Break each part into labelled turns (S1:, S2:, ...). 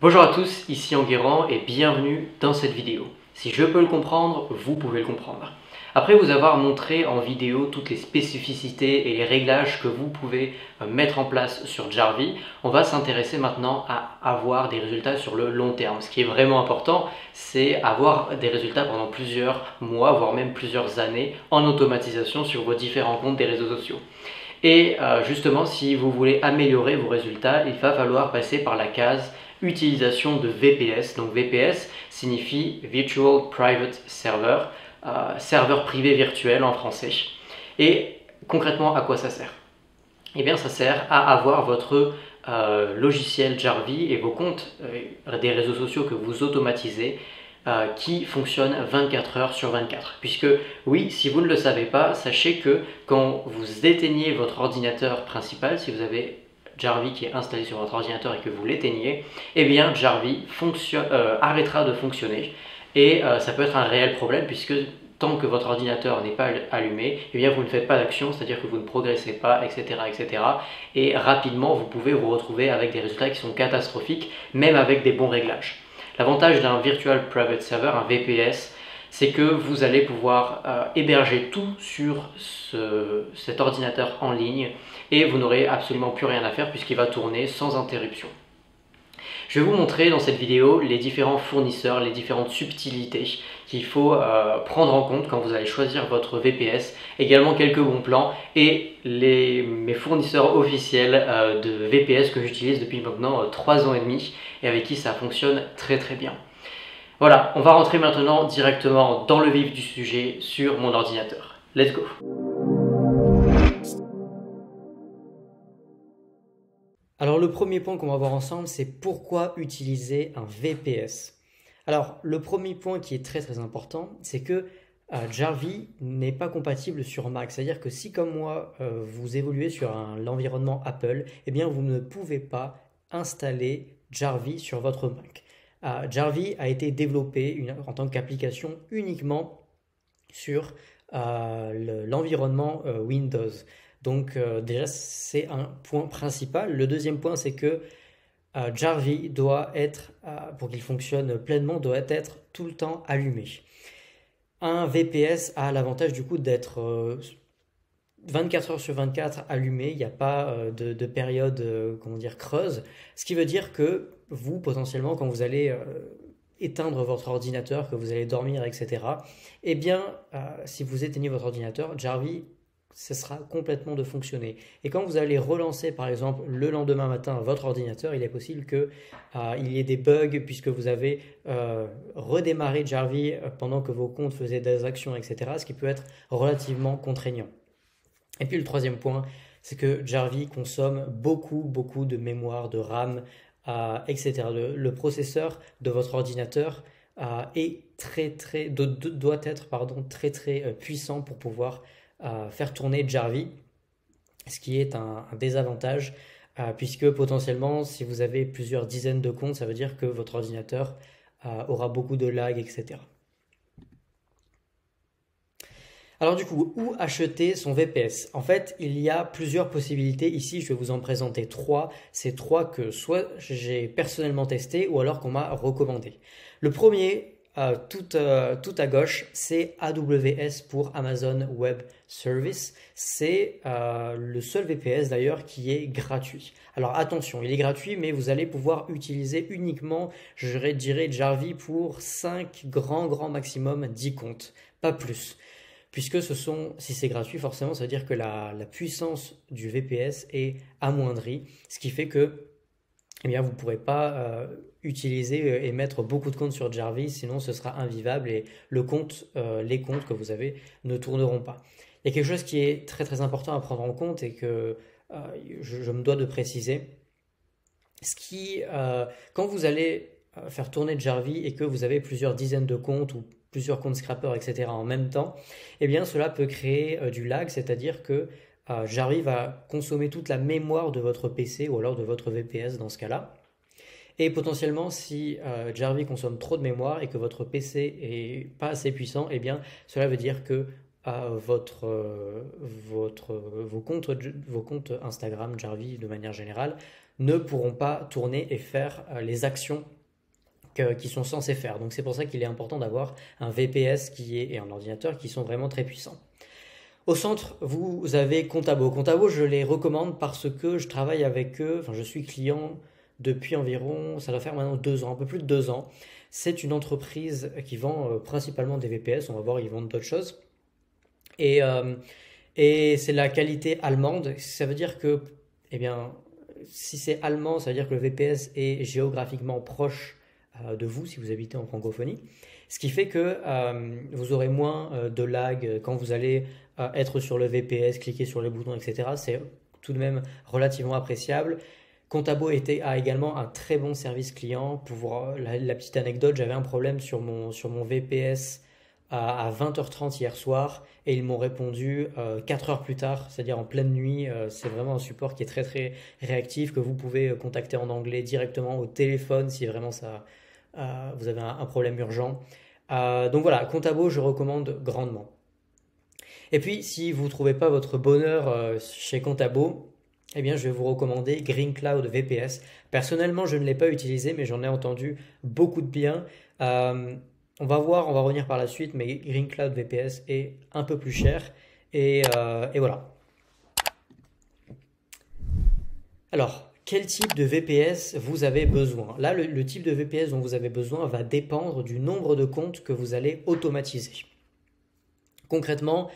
S1: Bonjour à tous, ici Enguerrand et bienvenue dans cette vidéo. Si je peux le comprendre, vous pouvez le comprendre. Après vous avoir montré en vidéo toutes les spécificités et les réglages que vous pouvez mettre en place sur Jarvee, on va s'intéresser maintenant à avoir des résultats sur le long terme. Ce qui est vraiment important, c'est avoir des résultats pendant plusieurs mois, voire même plusieurs années en automatisation sur vos différents comptes des réseaux sociaux. Et justement, si vous voulez améliorer vos résultats, il va falloir passer par la case utilisation de VPS. Donc VPS signifie Virtual Private Server, serveur privé virtuel en français. Et concrètement, à quoi ça sert? Eh bien, ça sert à avoir votre logiciel Jarvee et vos comptes des réseaux sociaux que vous automatisez qui fonctionnent 24 heures sur 24. Puisque oui, si vous ne le savez pas, sachez que quand vous éteignez votre ordinateur principal, si vous avez Jarvee qui est installé sur votre ordinateur et que vous l'éteignez, eh bien Jarvee arrêtera de fonctionner. Et ça peut être un réel problème puisque tant que votre ordinateur n'est pas allumé, eh bien vous ne faites pas d'action, c'est-à-dire que vous ne progressez pas, etc., etc. Et rapidement, vous pouvez vous retrouver avec des résultats qui sont catastrophiques, même avec des bons réglages. L'avantage d'un Virtual Private Server, un VPS, c'est que vous allez pouvoir héberger tout sur cet ordinateur en ligne et vous n'aurez absolument plus rien à faire puisqu'il va tourner sans interruption. Je vais vous montrer dans cette vidéo les différents fournisseurs, les différentes subtilités qu'il faut prendre en compte quand vous allez choisir votre VPS, également quelques bons plans et mes fournisseurs officiels de VPS que j'utilise depuis maintenant 3 ans et demi et avec qui ça fonctionne très très bien. Voilà, on va rentrer maintenant directement dans le vif du sujet sur mon ordinateur. Let's go! Alors le premier point qu'on va voir ensemble, c'est pourquoi utiliser un VPS. Alors le premier point qui est très très important, c'est que Jarvee n'est pas compatible sur Mac. C'est-à-dire que si comme moi, vous évoluez sur l'environnement Apple, eh bien vous ne pouvez pas installer Jarvee sur votre Mac. Jarvee a été développé en tant qu'application uniquement sur l'environnement Windows. Donc déjà, c'est un point principal. Le deuxième point, c'est que Jarvee doit être, pour qu'il fonctionne pleinement, doit être tout le temps allumé. Un VPS a l'avantage du coup d'être 24 heures sur 24 allumé, il n'y a pas de période comment dire, creuse, ce qui veut dire que vous, potentiellement, quand vous allez éteindre votre ordinateur, que vous allez dormir, etc., eh bien, si vous éteignez votre ordinateur, Jarvee cessera complètement de fonctionner. Et quand vous allez relancer, par exemple, le lendemain matin votre ordinateur, il est possible qu'il y ait des bugs puisque vous avez redémarré Jarvee pendant que vos comptes faisaient des actions, etc., ce qui peut être relativement contraignant. Et puis le troisième point, c'est que Jarvee consomme beaucoup de mémoire, de RAM, etc. Le processeur de votre ordinateur doit être très puissant pour pouvoir faire tourner Jarvee, ce qui est un désavantage puisque potentiellement si vous avez plusieurs dizaines de comptes, ça veut dire que votre ordinateur aura beaucoup de lag, etc. Alors du coup, où acheter son VPS? En fait, il y a plusieurs possibilités. Ici, je vais vous en présenter trois. C'est trois que soit j'ai personnellement testé ou alors qu'on m'a recommandé. Le premier, tout à gauche, c'est AWS pour Amazon Web Service. C'est le seul VPS d'ailleurs qui est gratuit. Alors attention, il est gratuit, mais vous allez pouvoir utiliser uniquement, je dirais, Jarvee pour 5 grand maximum 10 comptes, pas plus. Puisque si c'est gratuit, forcément, ça veut dire que la puissance du VPS est amoindrie, ce qui fait que eh bien, vous ne pourrez pas utiliser et mettre beaucoup de comptes sur Jarvee, sinon ce sera invivable et les comptes que vous avez ne tourneront pas. Il y a quelque chose qui est très important à prendre en compte et que je me dois de préciser. Quand vous allez faire tourner Jarvee et que vous avez plusieurs dizaines de comptes ou plusieurs comptes scrappers, etc. en même temps, eh bien cela peut créer du lag, c'est-à-dire que Jarvee va consommer toute la mémoire de votre PC ou alors de votre VPS dans ce cas-là. Et potentiellement, si Jarvee consomme trop de mémoire et que votre PC est pas assez puissant, eh bien cela veut dire que vos comptes Instagram, Jarvee de manière générale, ne pourront pas tourner et faire les actions qui sont censés faire. Donc c'est pour ça qu'il est important d'avoir un VPS et un ordinateur qui sont vraiment très puissants. Au centre, vous avez Contabo. Contabo, je les recommande parce que je travaille avec eux, enfin je suis client depuis environ, ça doit faire maintenant 2 ans, un peu plus de 2 ans. C'est une entreprise qui vend principalement des VPS, on va voir, ils vendent d'autres choses. Et, euh, et c'est la qualité allemande, ça veut dire que, eh bien, si c'est allemand, ça veut dire que le VPS est géographiquement proche de vous si vous habitez en francophonie. Ce qui fait que vous aurez moins de lag quand vous allez être sur le VPS, cliquer sur les boutons, etc. C'est tout de même relativement appréciable. Contabo a également un très bon service client. Pour la petite anecdote, j'avais un problème sur mon VPS à 20h30 hier soir et ils m'ont répondu 4 heures plus tard, c'est-à-dire en pleine nuit. C'est vraiment un support qui est très très réactif que vous pouvez contacter en anglais directement au téléphone si vraiment vous avez un problème urgent. Donc voilà, Contabo, je recommande grandement. Et puis, si vous ne trouvez pas votre bonheur chez Contabo, eh bien, je vais vous recommander Green Cloud VPS. Personnellement, je ne l'ai pas utilisé, mais j'en ai entendu beaucoup de bien. On va voir, on va revenir par la suite, mais Green Cloud VPS est un peu plus cher. Et voilà. Alors, quel type de VPS vous avez besoin? Là, le type de VPS dont vous avez besoin va dépendre du nombre de comptes que vous allez automatiser. Concrètement,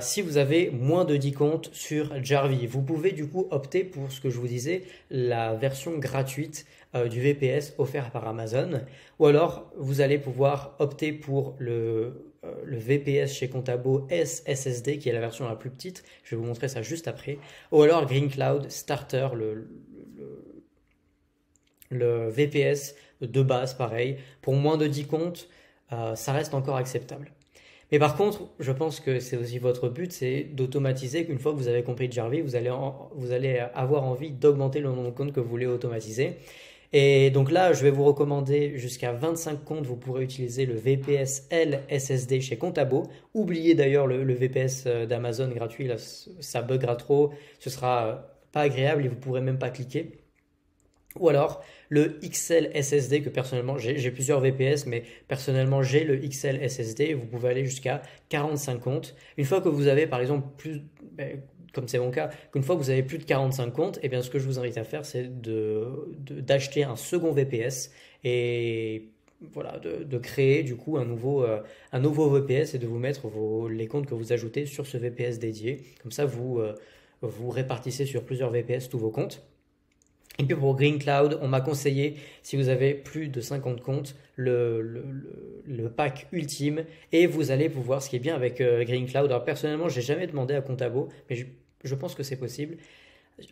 S1: si vous avez moins de 10 comptes sur Jarvee, vous pouvez du coup opter pour ce que je vous disais, la version gratuite du VPS offert par Amazon. Ou alors, vous allez pouvoir opter pour le VPS chez Contabo SSD, qui est la version la plus petite. Je vais vous montrer ça juste après. Ou alors Green Cloud Starter, le VPS de base, pareil. Pour moins de 10 comptes, ça reste encore acceptable. Mais par contre, je pense que c'est aussi votre but, c'est d'automatiser. Qu'une fois que vous avez compris Jarvee, vous allez avoir envie d'augmenter le nombre de comptes que vous voulez automatiser. Et donc là, je vais vous recommander jusqu'à 25 comptes, vous pourrez utiliser le VPS LSSD chez Contabo. Oubliez d'ailleurs le VPS d'Amazon gratuit, là, ça buggera trop, ce sera pas agréable et vous ne pourrez même pas cliquer. Ou alors le XL SSD que personnellement j'ai plusieurs VPS mais personnellement j'ai le XL SSD, vous pouvez aller jusqu'à 45 comptes. Une fois que vous avez par exemple comme c'est mon cas, qu'une fois que vous avez plus de 45 comptes, et bien ce que je vous invite à faire c'est d'acheter un second VPS et voilà, de créer du coup un nouveau VPS et de vous mettre les comptes que vous ajoutez sur ce VPS dédié. Comme ça vous répartissez sur plusieurs VPS tous vos comptes. Et puis pour Green Cloud, on m'a conseillé, si vous avez plus de 50 comptes, le pack ultime et vous allez pouvoir, ce qui est bien avec Green Cloud, alors personnellement, j'ai jamais demandé à Contabo, mais je pense que c'est possible.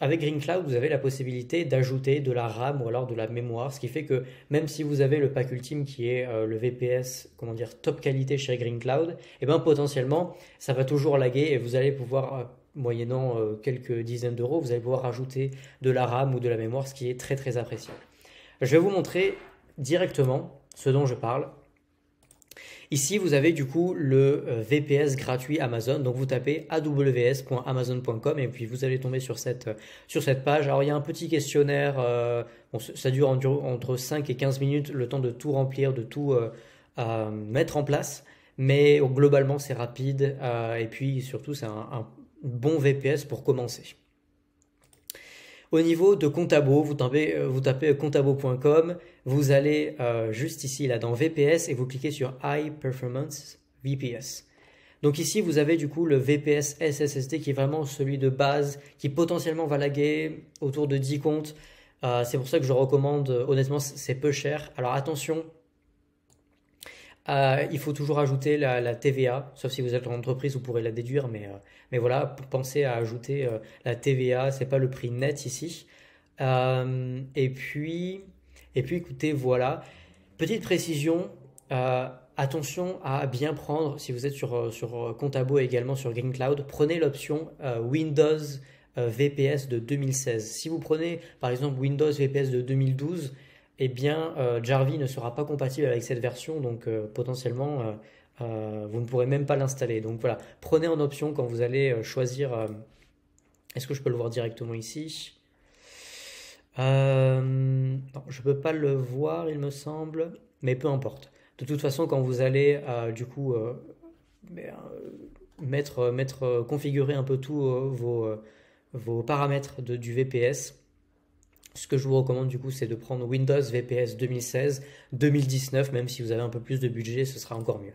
S1: Avec Green Cloud, vous avez la possibilité d'ajouter de la RAM ou alors de la mémoire, ce qui fait que même si vous avez le pack ultime qui est le VPS, comment dire, top qualité chez Green Cloud, et ben potentiellement, ça va toujours laguer et vous allez pouvoir moyennant quelques dizaines d'euros, vous allez pouvoir rajouter de la RAM ou de la mémoire, ce qui est très très appréciable. Je vais vous montrer directement ce dont je parle. Ici, vous avez du coup le VPS gratuit Amazon. Donc, vous tapez aws.amazon.com et puis vous allez tomber sur cette page. Alors, il y a un petit questionnaire. Ça dure entre 5 et 15 minutes, le temps de tout remplir, de tout mettre en place. Mais globalement, c'est rapide. Et puis, surtout, c'est un bon VPS pour commencer. Au niveau de Contabo, vous tapez contabo.com, vous allez juste ici là dans VPS et vous cliquez sur High Performance VPS. Donc ici vous avez du coup le VPS SSD qui est vraiment celui de base qui potentiellement va laguer autour de 10 comptes. C'est pour ça que je recommande, honnêtement c'est peu cher. Alors attention, il faut toujours ajouter la TVA, sauf si vous êtes en entreprise, vous pourrez la déduire, mais voilà, pensez à ajouter la TVA, c'est pas le prix net ici. Et puis écoutez, voilà, petite précision, attention à bien prendre, si vous êtes sur Contabo et également sur Green Cloud, prenez l'option Windows VPS de 2016. Si vous prenez par exemple Windows VPS de 2012, eh bien Jarvee ne sera pas compatible avec cette version, donc potentiellement vous ne pourrez même pas l'installer. Donc voilà, prenez en option quand vous allez choisir. Est-ce que je peux le voir directement ici? Non, je peux pas le voir, il me semble, mais peu importe. De toute façon, quand vous allez du coup mais, configurer un peu tous vos paramètres du VPS, ce que je vous recommande du coup, c'est de prendre Windows VPS 2016, 2019, même si vous avez un peu plus de budget, ce sera encore mieux.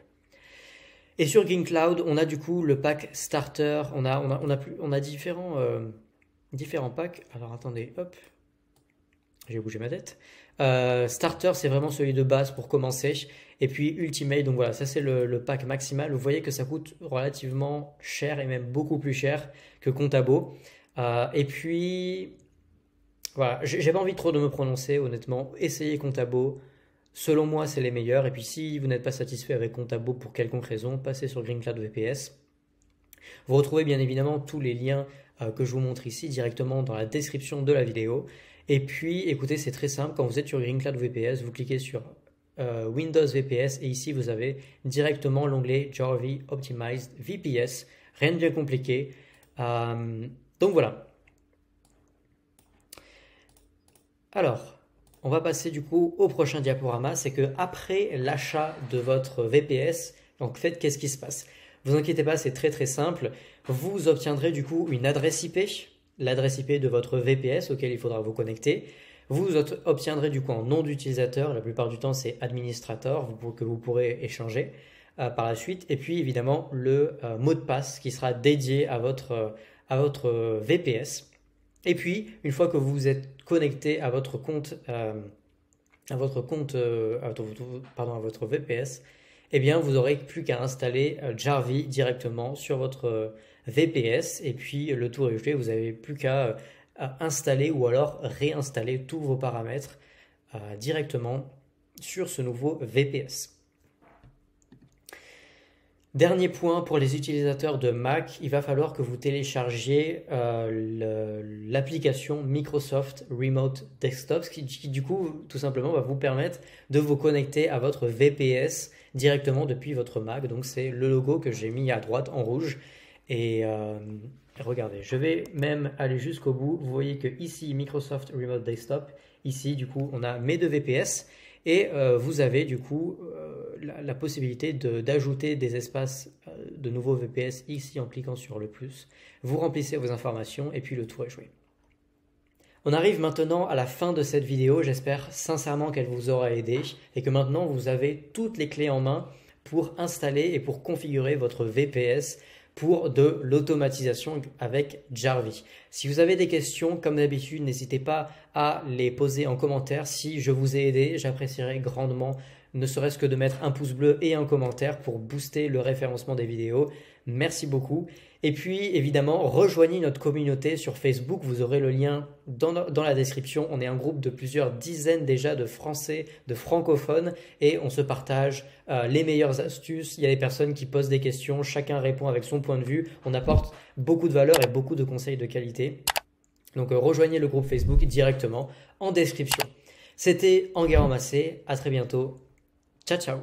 S1: Et sur Green Cloud, on a du coup le pack Starter, on a différents packs. Alors attendez, hop, j'ai bougé ma tête. Starter, c'est vraiment celui de base pour commencer. Et puis Ultimate, donc voilà, ça c'est le pack maximal. Vous voyez que ça coûte relativement cher et même beaucoup plus cher que Contabo. Et puis, voilà, j'ai pas envie trop de me prononcer, honnêtement. Essayez Contabo. Selon moi, c'est les meilleurs. Et puis, si vous n'êtes pas satisfait avec Contabo pour quelconque raison, passez sur Green Cloud VPS. Vous retrouvez bien évidemment tous les liens que je vous montre ici directement dans la description de la vidéo. Et puis, écoutez, c'est très simple. Quand vous êtes sur Green Cloud VPS, vous cliquez sur Windows VPS et ici, vous avez directement l'onglet Jarvee Optimized VPS. Rien de bien compliqué. Donc voilà. Alors, on va passer du coup au prochain diaporama. C'est que après l'achat de votre VPS, donc faites qu'est-ce qui se passe? Vous inquiétez pas, c'est très très simple. Vous obtiendrez du coup une adresse IP, l'adresse IP de votre VPS auquel il faudra vous connecter. Vous obtiendrez du coup un nom d'utilisateur, la plupart du temps c'est administrateur que vous pourrez échanger par la suite. Et puis évidemment le mot de passe qui sera dédié à votre VPS. Et puis une fois que vous vous êtes connecté à votre compte, à votre VPS, eh bien vous n'aurez plus qu'à installer Jarvee directement sur votre VPS et puis le tour est joué, vous n'avez plus qu'à installer ou alors réinstaller tous vos paramètres directement sur ce nouveau VPS. Dernier point pour les utilisateurs de Mac, il va falloir que vous téléchargiez l'application Microsoft Remote Desktop, qui du coup tout simplement va vous permettre de vous connecter à votre VPS directement depuis votre Mac. Donc c'est le logo que j'ai mis à droite en rouge. Et regardez, je vais même aller jusqu'au bout. Vous voyez que ici Microsoft Remote Desktop, ici du coup on a mes deux VPS. Et vous avez du coup la possibilité d'ajouter des espaces de nouveaux VPS ici en cliquant sur le plus. Vous remplissez vos informations et puis le tour est joué. On arrive maintenant à la fin de cette vidéo. J'espère sincèrement qu'elle vous aura aidé et que maintenant vous avez toutes les clés en main pour installer et pour configurer votre VPS pour de l'automatisation avec Jarvee. Si vous avez des questions, comme d'habitude, n'hésitez pas à les poser en commentaire. Si je vous ai aidé, j'apprécierais grandement, ne serait-ce que de mettre un pouce bleu et un commentaire pour booster le référencement des vidéos. Merci beaucoup. Et puis, évidemment, rejoignez notre communauté sur Facebook. Vous aurez le lien dans la description. On est un groupe de plusieurs dizaines déjà de Français, de francophones, et on se partage les meilleures astuces. Il y a des personnes qui posent des questions. Chacun répond avec son point de vue. On apporte beaucoup de valeur et beaucoup de conseils de qualité. Donc, rejoignez le groupe Facebook directement en description. C'était Enguerrand Massé. À très bientôt. Ciao, ciao.